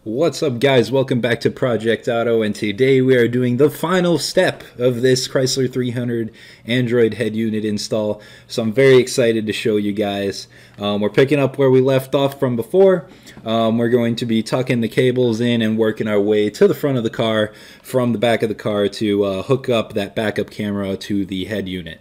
What's up, guys? Welcome back to Project Auto, and today we are doing the final step of this Chrysler 300 Android head unit install. So I'm very excited to show you guys. We're picking up where we left off from before. We're going to be tucking the cables in and working our way to the front of the car from the back of the car to hook up that backup camera to the head unit.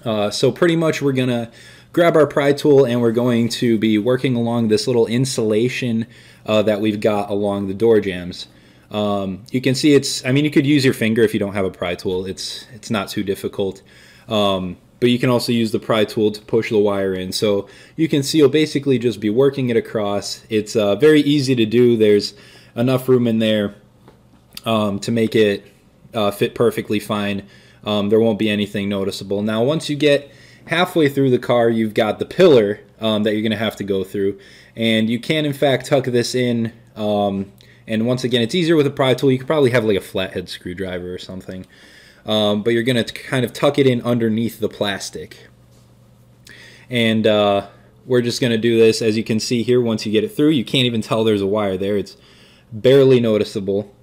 So pretty much we're going to grab our pry tool and we're going to be working along this little insulation that we've got along the door jambs. You can see you could use your finger if you don't have a pry tool. It's not too difficult. But you can also use the pry tool to push the wire in. So you can see you'll basically just be working it across. It's very easy to do. There's enough room in there to make it fit perfectly fine. There won't be anything noticeable. Now once you get halfway through the car, you've got the pillar that you're going to have to go through, and you can in fact tuck this in, and once again it's easier with a pry tool. You could probably have like a flathead screwdriver or something, but you're going to kind of tuck it in underneath the plastic, and we're just going to do this. As you can see here, once you get it through, you can't even tell there's a wire there. It's barely noticeable,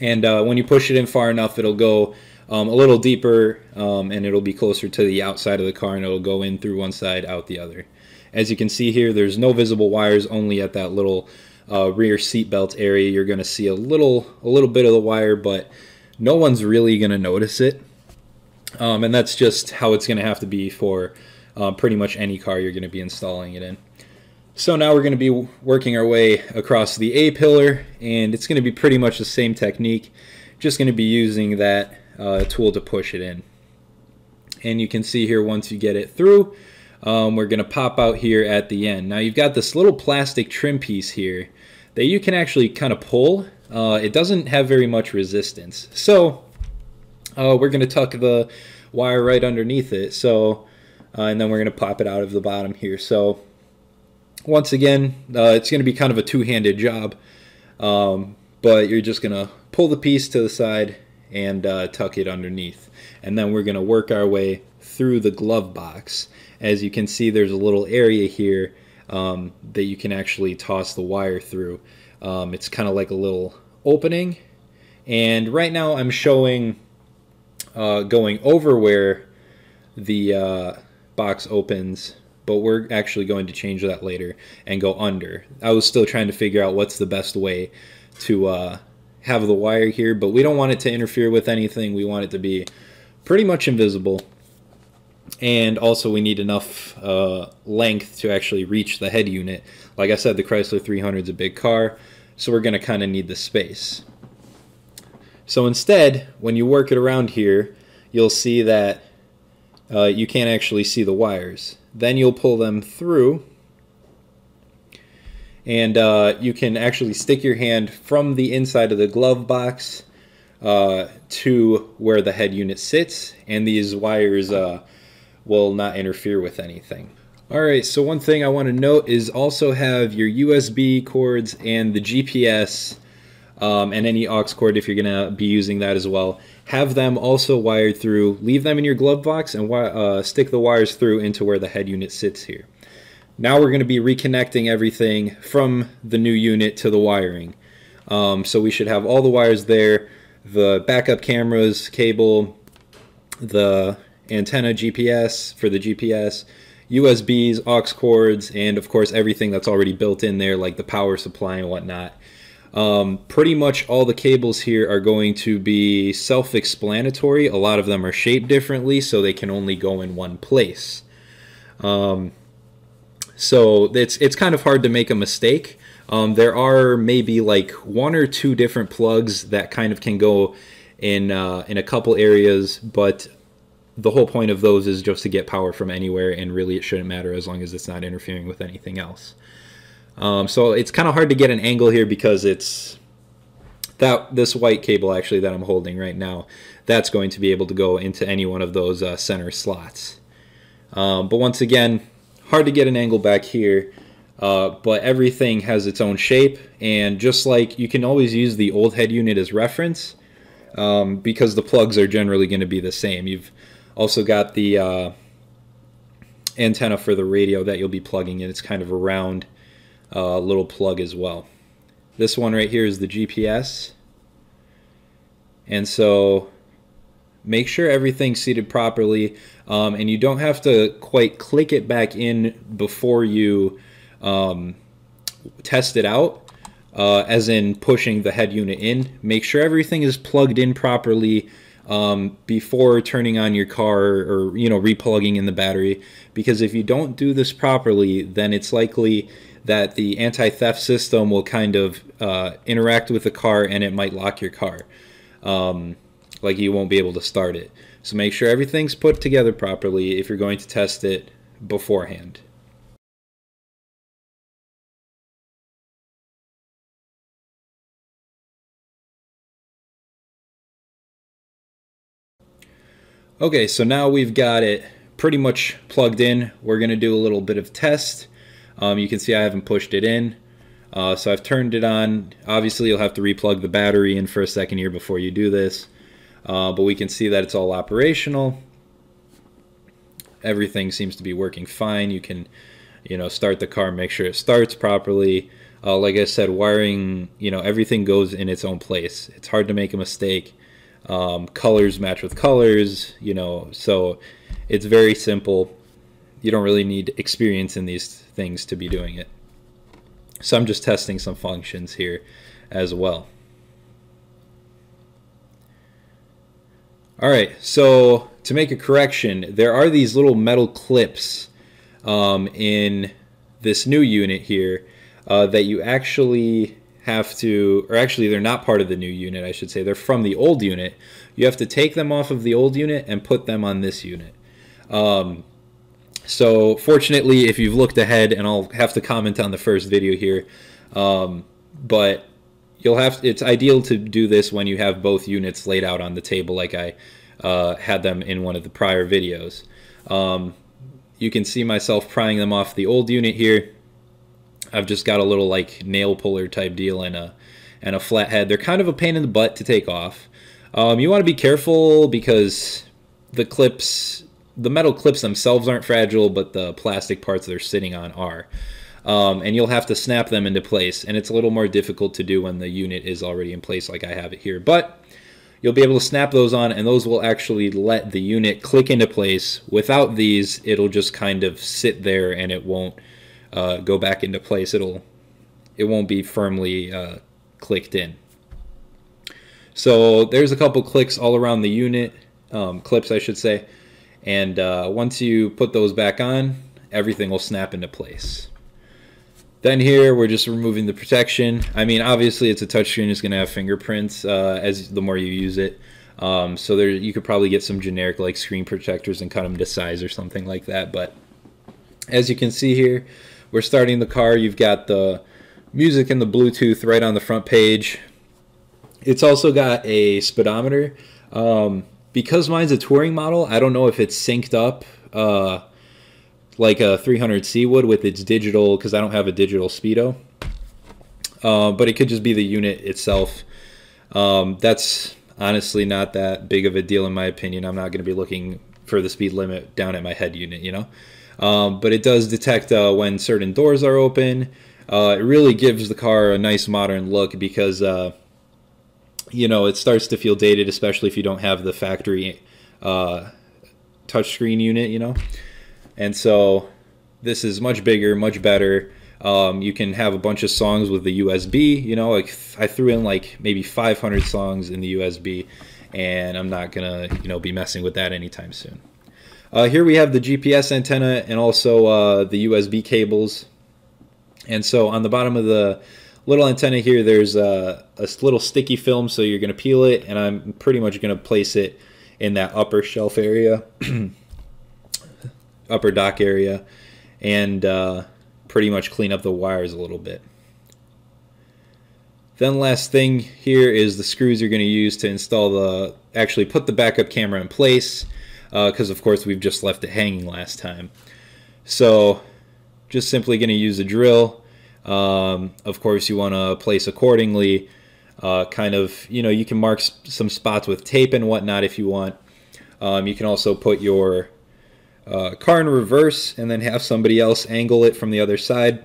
and when you push it in far enough, it'll go a little deeper, and it'll be closer to the outside of the car, and it'll go in through one side, out the other. As you can see here, there's no visible wires, only at that little rear seat belt area. You're going to see a little bit of the wire, but no one's really going to notice it. And that's just how it's going to have to be for pretty much any car you're going to be installing it in. So now we're going to be working our way across the A pillar, and it's going to be pretty much the same technique, just going to be using that tool to push it in. And you can see here, once you get it through, we're going to pop out here at the end. Now you've got this little plastic trim piece here that you can actually kind of pull. It doesn't have very much resistance, so we're going to tuck the wire right underneath it. So and then we're going to pop it out of the bottom here. So once again, it's going to be kind of a two-handed job, but you're just going to pull the piece to the side and tuck it underneath, and then we're going to work our way through the glove box. As you can see, there's a little area here that you can actually toss the wire through. It's kind of like a little opening, and right now I'm showing going over where the box opens, but we're actually going to change that later and go under. I was still trying to figure out what's the best way to have the wire here, but we don't want it to interfere with anything. We want it to be pretty much invisible, and also we need enough length to actually reach the head unit. Like I said, the Chrysler 300 is a big car, so we're going to kind of need the space. So instead, when you work it around here, you'll see that you can't actually see the wires. Then you'll pull them through, and you can actually stick your hand from the inside of the glove box to where the head unit sits, and these wires will not interfere with anything. Alright, so one thing I want to note is also have your USB cords and the GPS and any aux cord if you're going to be using that as well. Have them also wired through. Leave them in your glove box and stick the wires through into where the head unit sits here. Now we're going to be reconnecting everything from the new unit to the wiring. So we should have all the wires there, the backup cameras, cable, the antenna GPS for the GPS, USBs, aux cords, and of course everything that's already built in there, like the power supply and whatnot. Pretty much all the cables here are going to be self-explanatory. A lot of them are shaped differently, so they can only go in one place. So it's kind of hard to make a mistake. There are maybe like one or two different plugs that kind of can go in a couple areas, but the whole point of those is just to get power from anywhere, and really it shouldn't matter as long as it's not interfering with anything else. So it's kind of hard to get an angle here because it's this white cable actually that I'm holding right now, that's going to be able to go into any one of those center slots. But once again, hard to get an angle back here, but everything has its own shape, and just like you can always use the old head unit as reference because the plugs are generally going to be the same. You've also got the antenna for the radio that you'll be plugging in. It's kind of a round little plug as well. This one right here is the GPS. And so make sure everything's seated properly, and you don't have to quite click it back in before you test it out, as in pushing the head unit in. Make sure everything is plugged in properly before turning on your car, or replugging in the battery, because if you don't do this properly, then it's likely that the anti-theft system will kind of interact with the car, and it might lock your car. Like you won't be able to start it. So make sure everything's put together properly if you're going to test it beforehand. Okay, so now we've got it pretty much plugged in. We're going to do a little bit of test. You can see I haven't pushed it in. So I've turned it on. Obviously, you'll have to replug the battery in for a second here before you do this. But we can see that it's all operational. Everything seems to be working fine. You can, start the car, make sure it starts properly. Like I said, wiring, everything goes in its own place. It's hard to make a mistake. Colors match with colors, so it's very simple. You don't really need experience in these things to be doing it. So I'm just testing some functions here as well. All right, so to make a correction, there are these little metal clips in this new unit here that you actually have to, or actually they're not part of the new unit, I should say. They're from the old unit. You have to take them off of the old unit and put them on this unit. So fortunately, if you've looked ahead, and I'll have to comment on the first video here, but it's ideal to do this when you have both units laid out on the table like I had them in one of the prior videos. You can see myself prying them off the old unit here. I've just got a little like nail puller type deal and a flat head. They're kind of a pain in the butt to take off. You want to be careful because the metal clips themselves aren't fragile, but the plastic parts they're sitting on are. And you'll have to snap them into place, and it's a little more difficult to do when the unit is already in place like I have it here. But you'll be able to snap those on, and those will actually let the unit click into place. Without these, it'll just kind of sit there and it won't go back into place. It won't be firmly clicked in. So there's a couple clicks all around the unit, clips I should say, and once you put those back on, everything will snap into place. Then here we're just removing the protection. I mean, obviously it's a touchscreen, it's going to have fingerprints as the more you use it. So there, you could probably get some generic like screen protectors and cut them to size or something like that. But as you can see here, we're starting the car. You've got the music and the Bluetooth right on the front page. It's also got a speedometer. Because mine's a touring model, I don't know if it's synced up like a 300C would with its digital, because I don't have a digital speedo. But it could just be the unit itself. That's honestly not that big of a deal in my opinion. I'm not going to be looking for the speed limit down at my head unit, but it does detect when certain doors are open. It really gives the car a nice modern look because it starts to feel dated, especially if you don't have the factory touchscreen unit, And so this is much bigger, much better. You can have a bunch of songs with the USB, like I threw in like maybe 500 songs in the USB, and I'm not gonna, be messing with that anytime soon. Here we have the GPS antenna and also the USB cables. And so on the bottom of the little antenna here, there's a little sticky film, so you're going to peel it, and I'm pretty much going to place it in that upper shelf area, upper dock area, and pretty much clean up the wires a little bit. Then last thing here is the screws you're going to use to install actually put the backup camera in place, because of course we've just left it hanging last time. So just simply going to use a drill. Of course you want to place accordingly, kind of, you can mark some spots with tape and whatnot if you want. You can also put your car in reverse and then have somebody else angle it from the other side.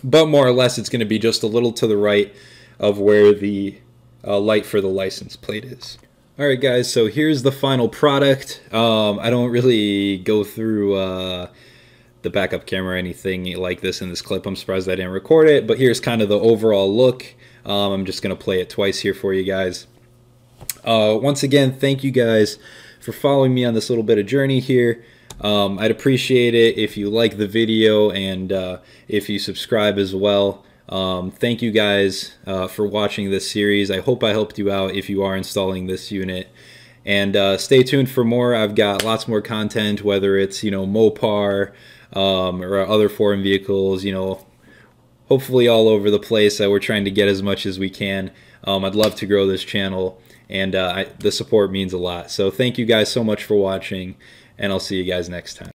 but more or less it's going to be just a little to the right of where the light for the license plate is. Alright guys, so here's the final product. I don't really go through the backup camera or anything like this in this clip. I'm surprised I didn't record it, but here's kind of the overall look. I'm just going to play it twice here for you guys. Once again, thank you guys for following me on this little bit of journey here. I'd appreciate it if you like the video and if you subscribe as well. Thank you guys for watching this series. I hope I helped you out if you are installing this unit. And stay tuned for more. I've got lots more content, whether it's, you know, Mopar or other foreign vehicles, you know, hopefully all over the place. We're trying to get as much as we can. I'd love to grow this channel, and the support means a lot. So thank you guys so much for watching, and I'll see you guys next time.